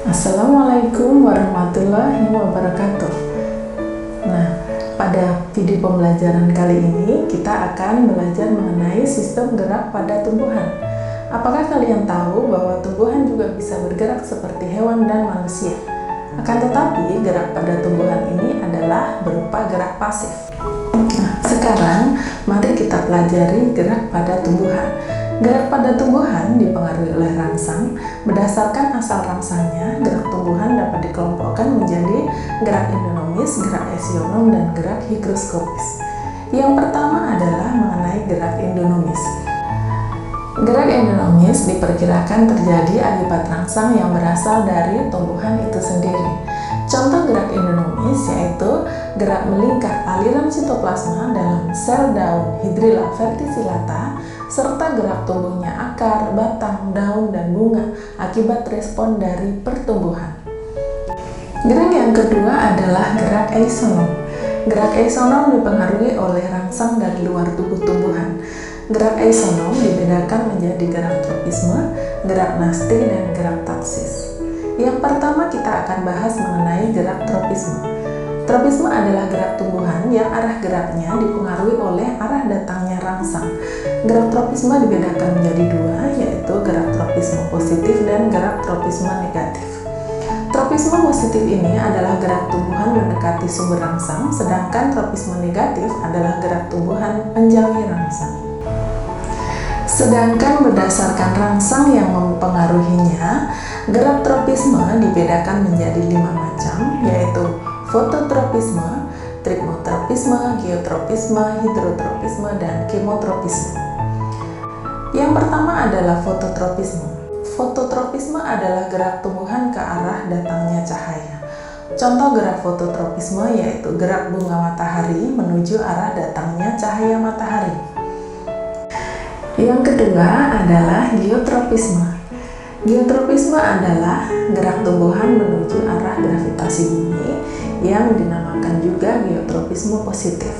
Assalamualaikum warahmatullahi wabarakatuh. Nah, pada video pembelajaran kali ini kita akan belajar mengenai sistem gerak pada tumbuhan. Apakah kalian tahu bahwa tumbuhan juga bisa bergerak seperti hewan dan manusia? Akan tetapi, gerak pada tumbuhan ini adalah berupa gerak pasif. Nah, sekarang mari kita pelajari gerak pada tumbuhan. Gerak pada tumbuhan dipengaruhi oleh rangsang. Berdasarkan asal rangsangnya, gerak tumbuhan dapat dikelompokkan menjadi gerak endonomis, gerak eksionom, dan gerak higroskopis. Yang pertama adalah mengenai gerak endonomis. Gerak endonomis diperkirakan terjadi akibat rangsang yang berasal dari tumbuhan itu sendiri. Contoh gerak endonomis yaitu gerak melingkar aliran sitoplasma dalam sel daun Hydrilla verticillata, serta gerak tumbuhnya akar, batang, daun, dan bunga akibat respon dari pertumbuhan. Gerak yang kedua adalah gerak eksonom. Gerak eksonom dipengaruhi oleh rangsang dari luar tubuh tumbuhan. Gerak eksonom dibedakan menjadi gerak tropisme, gerak nasti, dan gerak taksis. Yang pertama kita akan bahas mengenai gerak tropisme. Tropisme adalah gerak tumbuhan yang arah geraknya dipengaruhi oleh arah datangnya rangsang. Gerak tropisme dibedakan menjadi dua, yaitu gerak tropisme positif dan gerak tropisme negatif. Tropisme positif ini adalah gerak tumbuhan mendekati sumber rangsang, sedangkan tropisme negatif adalah gerak tumbuhan menjauhi rangsang. Sedangkan berdasarkan rangsang yang mempengaruhinya, gerak tropisme dibedakan menjadi 5 macam, yaitu fototropisme, trigmotropisme, geotropisme, hidrotropisme, dan kemotropisme. Yang pertama adalah fototropisme. Fototropisme adalah gerak tumbuhan ke arah datangnya cahaya. Contoh gerak fototropisme yaitu gerak bunga matahari menuju arah datangnya cahaya matahari. Yang kedua adalah geotropisme. Geotropisme adalah gerak tumbuhan menuju arah gravitasi bumi yang dinamakan juga geotropisme positif.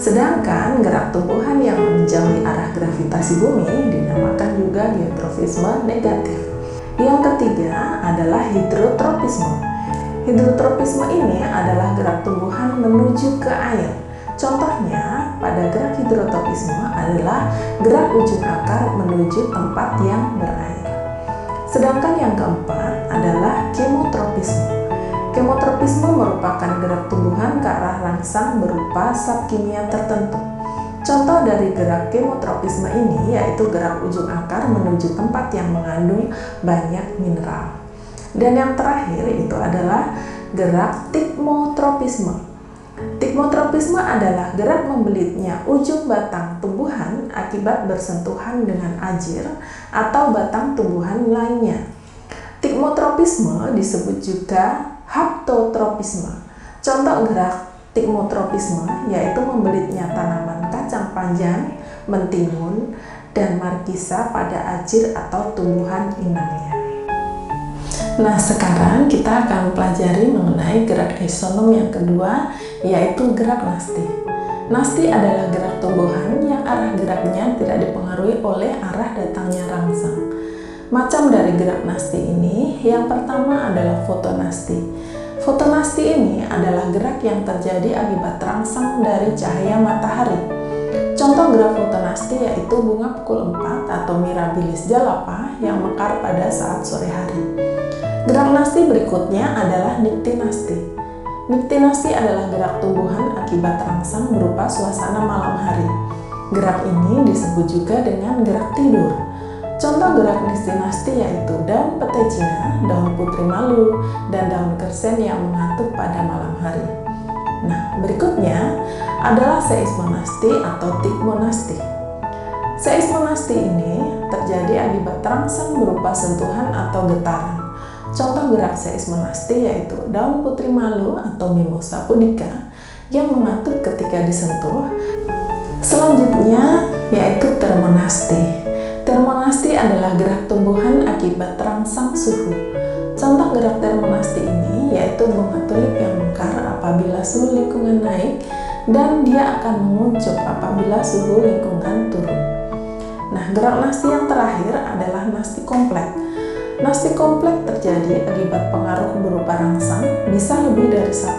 Sedangkan gerak tumbuhan yang menjauhi arah gravitasi bumi dinamakan juga geotropisme negatif. Yang ketiga adalah hidrotropisme. Hidrotropisme ini adalah gerak tumbuhan menuju ke air. Contohnya pada gerak hidrotropisme adalah gerak ujung akar menuju tempat yang berair. Sedangkan yang keempat adalah kemotropisme. Kemotropisme merupakan gerak tumbuhan ke arah rangsang berupa zat kimia tertentu. Contoh dari gerak kemotropisme ini yaitu gerak ujung akar menuju tempat yang mengandung banyak mineral. Dan yang terakhir itu adalah gerak tigmotropisme. Tigmotropisme adalah gerak membelitnya ujung batang tumbuhan akibat bersentuhan dengan ajir atau batang tumbuhan lainnya. Tigmotropisme disebut juga haptotropisme. Contoh gerak tigmotropisme yaitu membelitnya tanaman kacang panjang, mentimun, dan markisa pada ajir atau tumbuhan inangnya. Nah, sekarang kita akan pelajari mengenai gerak eksonom yang kedua, yaitu gerak nasti. Nasti adalah gerak tumbuhan yang arah geraknya tidak dipengaruhi oleh arah datangnya rangsang. Macam dari gerak nasti ini, yang pertama adalah fotonasti. Fotonasti ini adalah gerak yang terjadi akibat rangsang dari cahaya matahari. Contoh gerak fotonasti yaitu bunga pukul 4 atau Mirabilis jalapa yang mekar pada saat sore hari. Gerak nasti berikutnya adalah niktinasti. Niktinasti adalah gerak tumbuhan akibat rangsang berupa suasana malam hari. Gerak ini disebut juga dengan gerak tidur. Contoh gerak niktinasti yaitu daun petai Cina, daun putri malu, dan daun kersen yang mengantuk pada malam hari. Nah, berikutnya adalah seismonasti atau tigmonasti. Seismonasti ini terjadi akibat rangsang berupa sentuhan atau getaran. Contoh gerak seismonasti yaitu daun putri malu atau Mimosa pudica yang mengantuk ketika disentuh. Selanjutnya yaitu termonasti. Termonasti adalah gerak tumbuhan akibat rangsang suhu. Contoh gerak termonasti ini yaitu bunga tulip yang mekar apabila suhu lingkungan naik dan dia akan menguncup apabila suhu lingkungan turun. Nah, gerak nasti yang terakhir adalah nasti kompleks. Nasti kompleks terjadi akibat pengaruh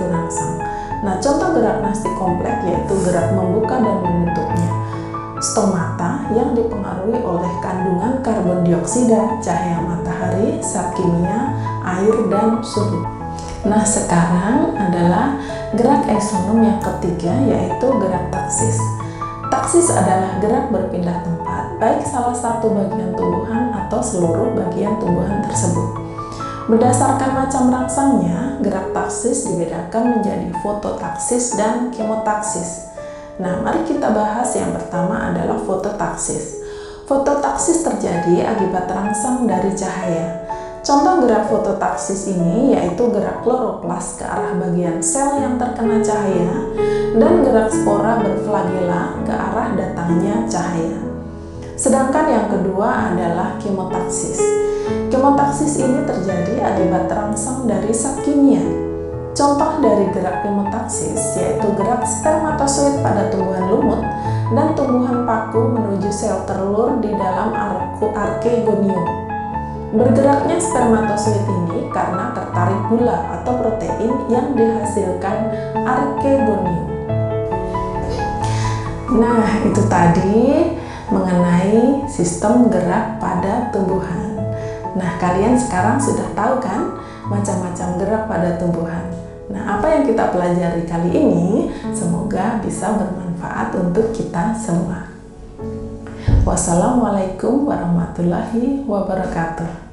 satu rangsang. Nah, contoh gerak nasti kompleks yaitu gerak membuka dan menutupnya. Stomata yang dipengaruhi oleh kandungan karbon dioksida, cahaya matahari, zat kimia, air, dan suhu. Nah, sekarang adalah gerak eksonom yang ketiga yaitu gerak taksis. Taksis adalah gerak berpindah tempat, baik salah satu bagian tumbuhan atau seluruh bagian tumbuhan tersebut. Berdasarkan macam rangsangnya, gerak taksis dibedakan menjadi fototaksis dan kemotaksis. Nah, mari kita bahas yang pertama adalah fototaksis. Fototaksis terjadi akibat rangsang dari cahaya. Contoh gerak fototaksis ini yaitu gerak kloroplas ke arah bagian sel yang terkena cahaya dan gerak spora berflagela ke arah datangnya cahaya. Sedangkan yang kedua adalah kemotaksis. Kemotaksis ini terjadi akibat rangsang dari zat kimia. Contoh dari gerak kemotaksis yaitu gerak spermatozoid pada tumbuhan lumut dan tumbuhan paku menuju sel telur di dalam arkegonium. Bergeraknya spermatozoid ini karena tertarik gula atau protein yang dihasilkan arkegonium. Nah, itu tadi mengenai sistem gerak pada tumbuhan. Nah, kalian sekarang sudah tahu kan macam-macam gerak pada tumbuhan. Nah, apa yang kita pelajari kali ini semoga bisa bermanfaat untuk kita semua. Wassalamualaikum warahmatullahi wabarakatuh.